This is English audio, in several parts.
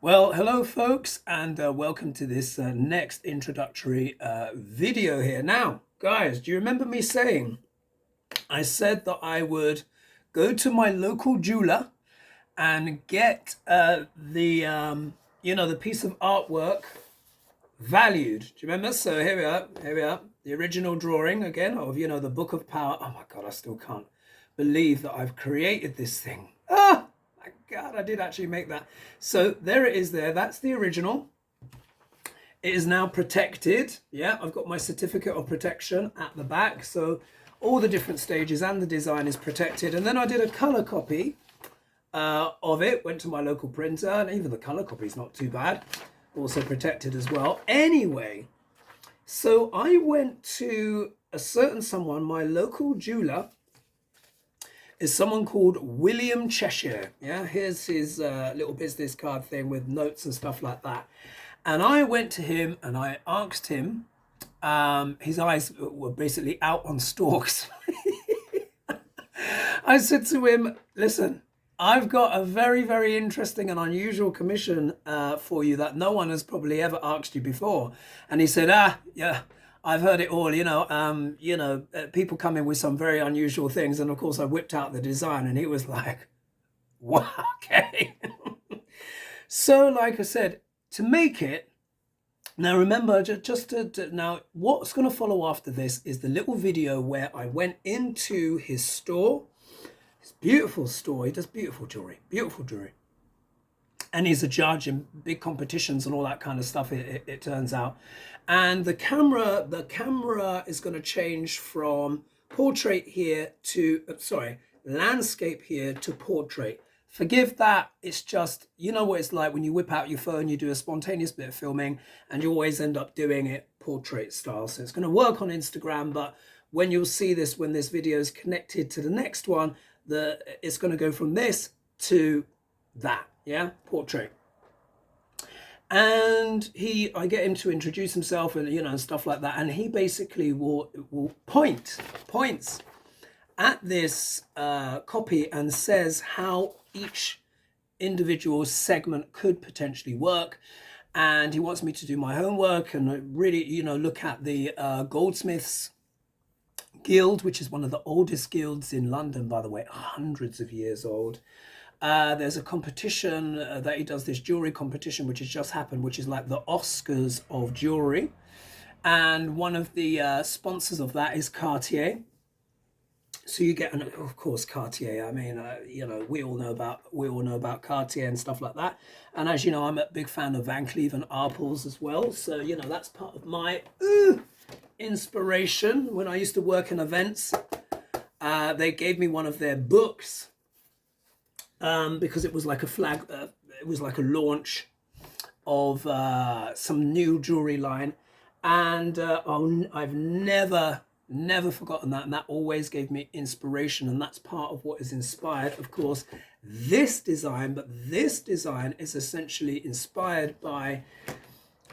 Well, hello folks, and welcome to this next introductory video here. Now, guys, do you remember me saying I said that I would go to my local jeweler and get the piece of artwork valued? Do you remember? So here we are, the original drawing again of the Book of Power. Oh my God, I still can't believe that I've created this thing. Ah, my God, I did actually make that. So there it is there. That's the original. It is now protected. Yeah, I've got my certificate of protection at the back. So all the different stages and the design is protected. And then I did a color copy of it, went to my local printer, and even the color copy is not too bad. Also protected as well. Anyway, so I went to a certain someone, my local jeweler is someone called William Cheshire. Yeah, here's his little business card thing with notes and stuff like that. And I went to him and I asked him, his eyes were basically out on stalks. I said to him, listen, I've got a very, very interesting and unusual commission for you that no one has probably ever asked you before. And he said, yeah, I've heard it all, people come in with some very unusual things. And of course, I whipped out the design and he was like, wow, okay. So, like I said, to make it, now remember, now what's going to follow after this is the little video where I went into his store. It's beautiful store. He does beautiful jewelry. And he's a judge in big competitions and all that kind of stuff, it turns out. And the camera is going to change from portrait here to, landscape here to portrait. Forgive that. It's just, you know what it's like when you whip out your phone, you do a spontaneous bit of filming and you always end up doing it portrait style. So it's going to work on Instagram, but when you'll see this, when this video is connected to the next one, it's going to go from this to that. Yeah, portrait. And I get him to introduce himself and and stuff like that, and he basically will points at this copy and says how each individual segment could potentially work. And he wants me to do my homework and really look at the Goldsmiths Guild, which is one of the oldest guilds in London, by the way, hundreds of years old. There's a competition that he does, this jewelry competition, which has just happened, which is like the Oscars of jewelry. And one of the sponsors of that is Cartier. So you get, of course, Cartier. I mean, we all know about Cartier and stuff like that. And as you know, I'm a big fan of Van Cleef and Arpels as well. So that's part of my inspiration. When I used to work in events, they gave me one of their books. Because it was like a flag, it was like a launch of some new jewelry line, and I've never forgotten that, and that always gave me inspiration, and that's part of what is inspired, of course, this design. But this design is essentially inspired by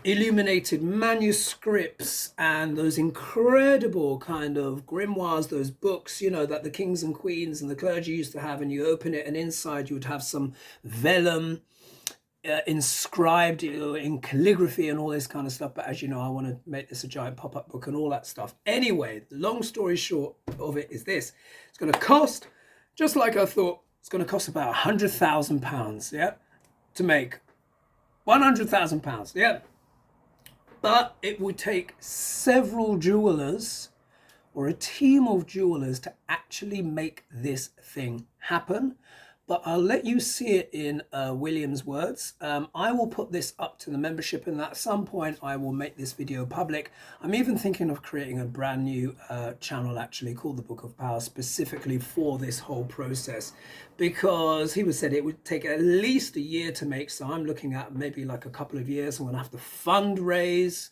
illuminated manuscripts and those incredible kind of grimoires, those books, that the kings and queens and the clergy used to have, and you open it and inside you would have some vellum inscribed in calligraphy and all this kind of stuff. But as you know, I want to make this a giant pop-up book and all that stuff. Anyway, the long story short of it is this: it's going to cost, just like I thought, it's going to cost about £100,000, yeah, to make. £100,000, yeah. But it would take several jewelers or a team of jewelers to actually make this thing happen. But I'll let you see it in William's words. I will put this up to the membership, and at some point I will make this video public. I'm even thinking of creating a brand new channel actually called The Book of Power, specifically for this whole process, because he said it would take at least a year to make. So I'm looking at maybe like a couple of years. I'm going to have to fundraise.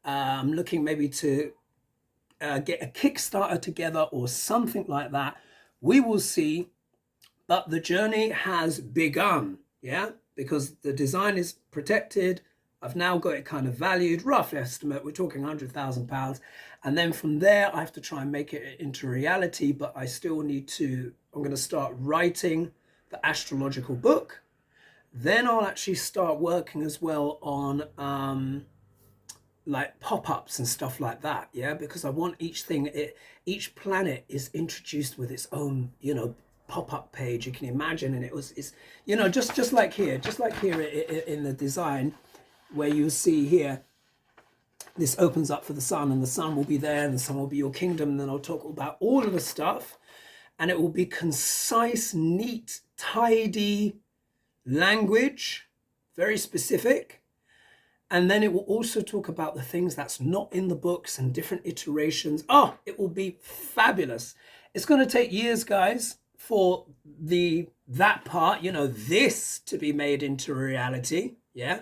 I'm looking maybe to get a Kickstarter together or something like that. We will see. But the journey has begun, yeah, because the design is protected. I've now got it kind of valued, rough estimate, we're talking £100,000. And then from there, I have to try and make it into reality, but I still need to, I'm going to start writing the astrological book. Then I'll actually start working as well on like pop-ups and stuff like that, yeah, because I want each planet is introduced with its own, pop-up page, you can imagine. And it's just like here, in the design, where you see here, this opens up for the sun, and the sun will be there, and the sun will be your kingdom, and then I'll talk about all of the stuff, and it will be concise, neat, tidy language, very specific. And then it will also talk about the things that's not in the books and different iterations. Oh, it will be fabulous. It's going to take years, guys, for that part, this to be made into reality. Yeah.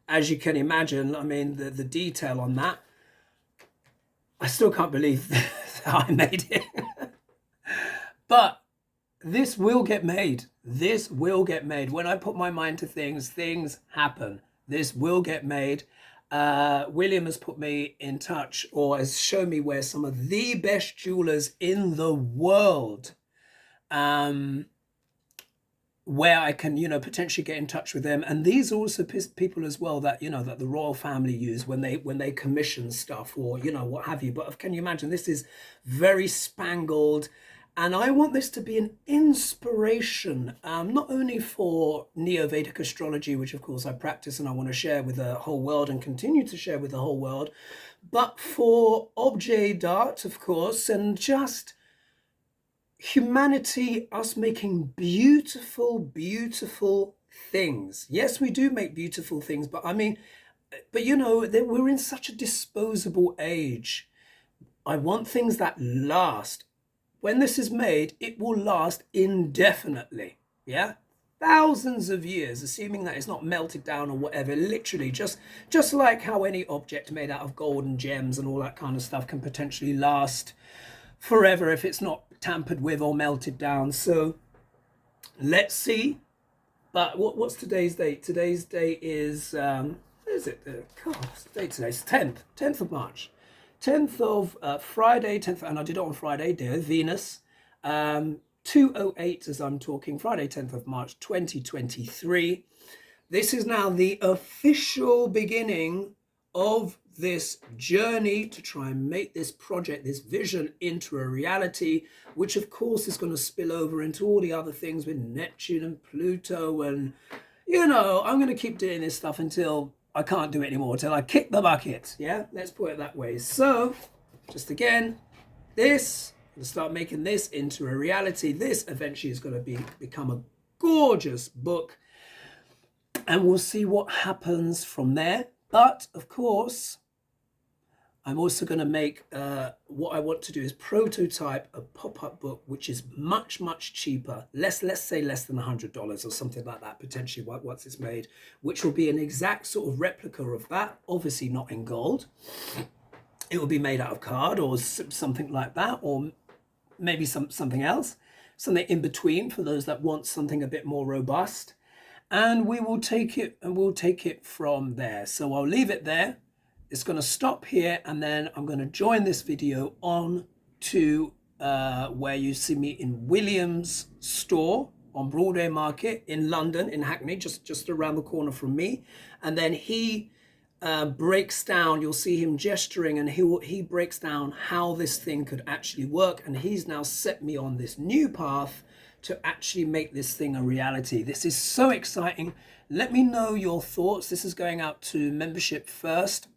As you can imagine, I mean, the detail on that, I still can't believe how I made it. But this will get made. This will get made. When I put my mind to things, things happen. This will get made. William has put me in touch, or has shown me where some of the best jewelers in the world, where I can, potentially get in touch with them. And these are also people as well that, that the royal family use when they commission stuff, or, what have you. But can you imagine, this is very spangled. And I want this to be an inspiration, not only for Neo-Vedic astrology, which of course I practice and I want to share with the whole world and continue to share with the whole world, but for Objet d'art, of course, and just humanity, us making beautiful, beautiful things. Yes, we do make beautiful things, but we're in such a disposable age. I want things that last. When this is made, it will last indefinitely, yeah? Thousands of years, assuming that it's not melted down or whatever. Literally, just like how any object made out of gold and gems and all that kind of stuff can potentially last forever if it's not tampered with or melted down. So let's see. But what's today's date? Today's date is, what is it? What's the date today? It's 10th of March. 10th of Friday, 10th, and I did it on Friday, dear Venus, 2:08 as I'm talking, Friday, 10th of March, 2023. This is now the official beginning of this journey to try and make this project, this vision, into a reality, which of course is going to spill over into all the other things with Neptune and Pluto. And, I'm going to keep doing this stuff until I can't do it anymore, till I kick the bucket. Yeah, let's put it that way. So, just again, this, I'm going to start making this into a reality. This eventually is going to become a gorgeous book, and we'll see what happens from there. But of course, I'm also going to make, what I want to do is prototype a pop-up book, which is much, much cheaper. Let's say less than $100 or something like that, potentially, once it's made, which will be an exact sort of replica of that, obviously not in gold. It will be made out of card or something like that, or maybe something else, something in between for those that want something a bit more robust. And we will take it, and we'll take it from there. So I'll leave it there. It's going to stop here, and then I'm going to join this video on to where you see me in William's store on Broadway Market in London, in Hackney, just around the corner from me. And then he breaks down, you'll see him gesturing, and he breaks down how this thing could actually work. And he's now set me on this new path to actually make this thing a reality. This is so exciting. Let me know your thoughts. This is going out to membership first,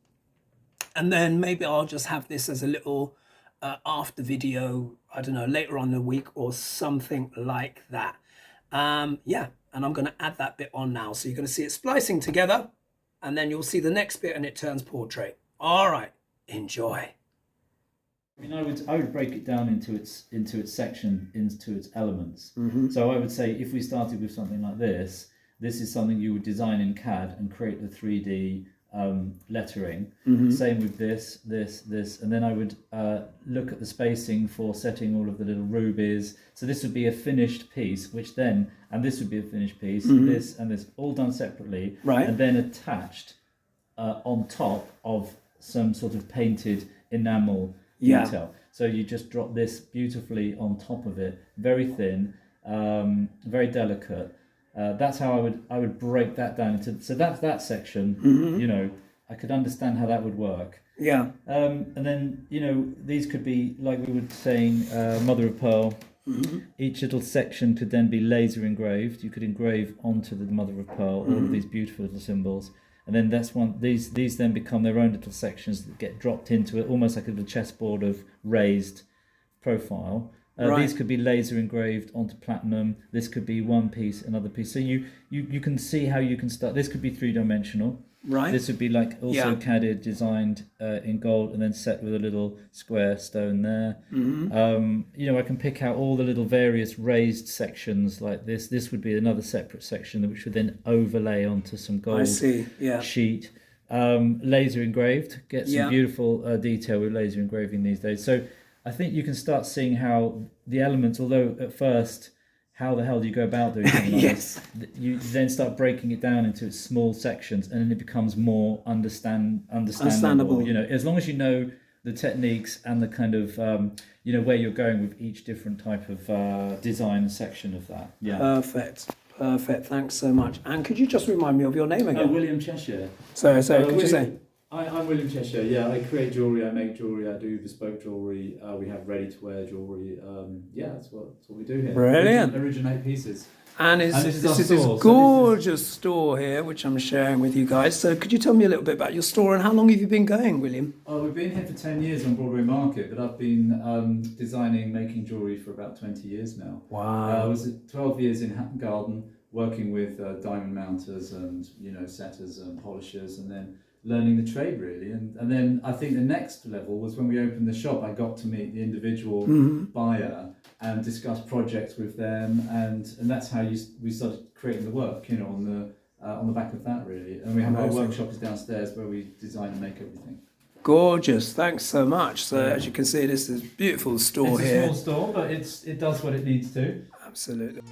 and then maybe I'll just have this as a little after video, I don't know, later on in the week or something like that. Yeah, and I'm going to add that bit on now. So you're going to see it splicing together, and then you'll see the next bit and it turns portrait. All right, enjoy. I mean, I would break it down into its section, into its elements. Mm-hmm. So I would say, if we started with something like this is something you would design in CAD and create the 3D lettering. Mm-hmm. Same with this, and then I would look at the spacing for setting all of the little rubies. So this would be a finished piece, which then, and this would be a finished piece, mm-hmm. this and this, all done separately, right, and then attached on top of some sort of painted enamel detail. So you just drop this beautifully on top of it, very thin, very delicate. That's how I would break that down into. So that's that section. You know, I could understand how that would work. Yeah. And then, you know, these could be, like we were saying, mother of pearl. Each little section could then be laser engraved. You could engrave onto the mother of pearl all of these beautiful little symbols. And then that's one. These then become their own little sections that get dropped into it, almost like a little chessboard of raised profile. These could be laser engraved onto platinum. This could be one piece, another piece. So you can see how you can start. This could be 3-dimensional. Right. This would be like also CADed, designed in gold, and then set with a little square stone there. You know, I can pick out all the little various raised sections like this. This would be another separate section which would then overlay onto some gold sheet. Laser engraved. Get some beautiful detail with laser engraving these days. So I think you can start seeing how the elements, although at first, how the hell do you go about doing something like this? You then start breaking it down into its small sections, and then it becomes more understandable. You know, as long as you know the techniques and the kind of you know, where you're going with each different type of design section of that. Yeah. Perfect. Thanks so much. And could you just remind me of your name again? William Cheshire. So could you say? I'm William Cheshire. Yeah, I create jewellery, I make jewellery, I do bespoke jewellery. We have ready-to-wear jewellery. That's what we do here. Brilliant. Originate pieces. And this is this gorgeous store here, which I'm sharing with you guys. So could you tell me a little bit about your store and how long have you been going, William? We've been here for 10 years on Broadway Market, but I've been designing, making jewellery for about 20 years now. Wow. I was 12 years in Hatton Garden, working with diamond mounters and, you know, setters and polishers, and then learning the trade really, and then I think the next level was when we opened the shop. I got to meet the individual buyer and discuss projects with them, and that's how we started creating the work, you know, on the back of that really. And we have our workshop is downstairs where we design and make everything. Gorgeous, thanks so much. So as you can see, this is a beautiful store here. It's a small store, but it does what it needs to. Absolutely.